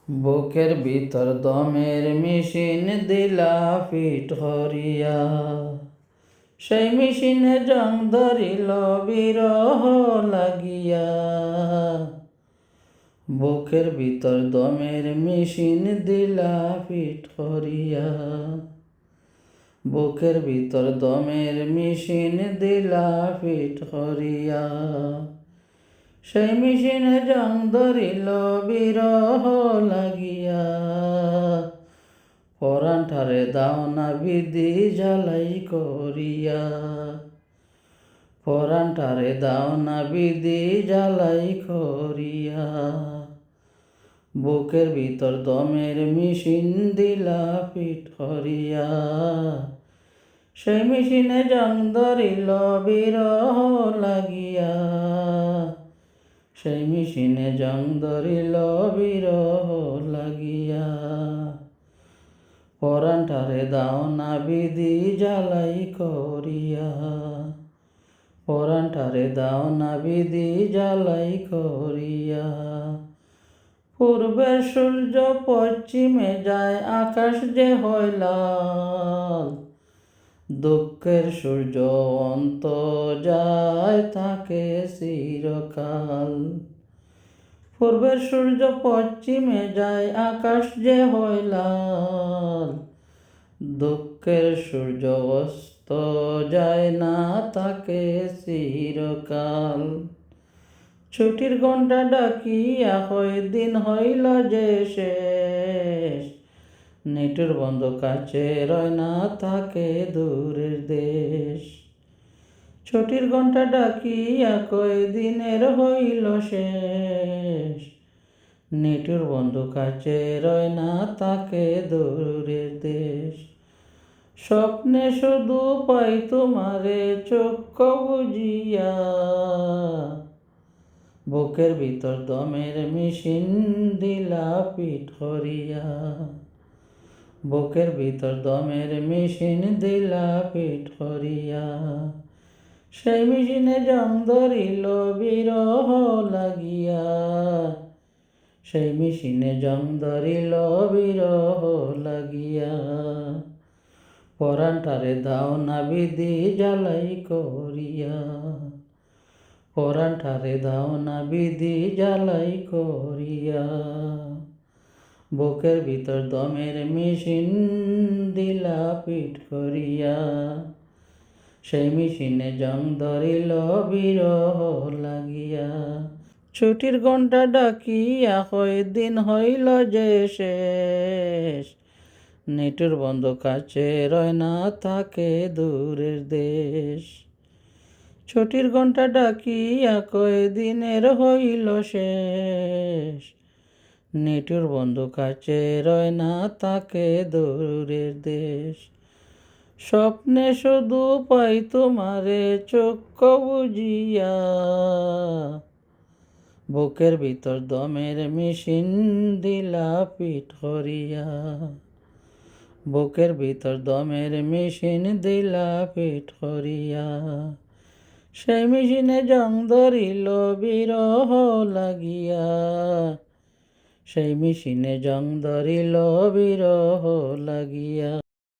বুকের ভিতর দমের মেশিন দিলা ফিট হরিয়া, সেই মেশিনে জং ধরিল বিরহ লাগিয়া। বুকের ভিতর দমের মেশিন দিলা ফিট হরিয়া, বুকের ভিতর দমের মেশিন দিলা ফিট হরিয়া, সেই মেশিনে জং ধরিল বিরহ লাগিয়া। পরাণটারে দাও না বিধি জ্বালাই করিয়া, পরাণটারে দাও না বিধি জ্বালাই করিয়া। বুকের ভিতর দমের মেশিন দিলা ফিট হরিয়া, সেই মেশিনে জং ধরিল বিরহ লাগিয়া, সেই মেশিনে জং ধরিল বিরহ লাগিয়া। পরাণটারে দাও না বিধি জ্বালাই করিয়া, পরাণটারে দাও না বিধি জ্বালাই করিয়া। পূর্বের সূর্য পশ্চিমে যায়, আকাশ যে হয় লাল, দুঃখের সূর্য অন্ত যায় থাকে চিরকাল। পূর্বের সূর্য পশ্চিমে যায়, আকাশ যে হয় লাল, দুঃখের সূর্য অস্ত যায় না থাকে চিরকাল। ছুটির ঘণ্টা ডাকিয়া হয় দিন হইল যে শেষ, নেটের বন্ধ কাছে রয় না থাকে দূরের দেশ। ছুটির ঘণ্টা ডাকিয়া কয় দিনের হইল শেষ, নেটের বন্ধ কাছে রয় না থাকে দূরের দেশ। স্বপ্নে শুধু পাই তোমারে চক্ষু বুঝিয়া, বুকের ভিতর দমের মেশিন দিলা ফিট হরিয়া, বুকের ভিতর দমের মেশিন দিলা ফিট হরিয়া, সেই মেশিনে জং ধরিল বিরহ লাগিয়া, সেই মেশিনে জং ধরিল বিরহ লাগিয়া। পরাণটারে দাও না বিধি জ্বালাই করিয়া, পরাণটারে দাও না বিধি জ্বালাই করিয়া। বুকের ভিতর দমের মেশিন দিলা ফিট করিয়া, সেই মেশিনে জং ধরিল বিরহ লাগিয়া। ছুটির ঘণ্টা ডাকিয়া হয় দিন হইল যে শেষ, নেটের বন্ধ কাছে রয় না থাকে দূরের দেশ। ছুটির ঘণ্টা ডাকিয়া কয় দিনের হইল শেষ, নেটের বন্ধ কাছে রয় না থাকে দূরের দেশ। স্বপ্নে শুধু পাই তোমারে চক্ষু বুঝিয়া, বুকের ভিতর দমের মেশিন দিলা ফিট হরিয়া, বুকের ভিতর দমের মেশিন দিলা ফিট হরিয়া, সেই মেশিনে জং ধরিল বিরহ লাগিয়া, সেই মেশিনে জং ধরিল বিরহ লাগিয়া।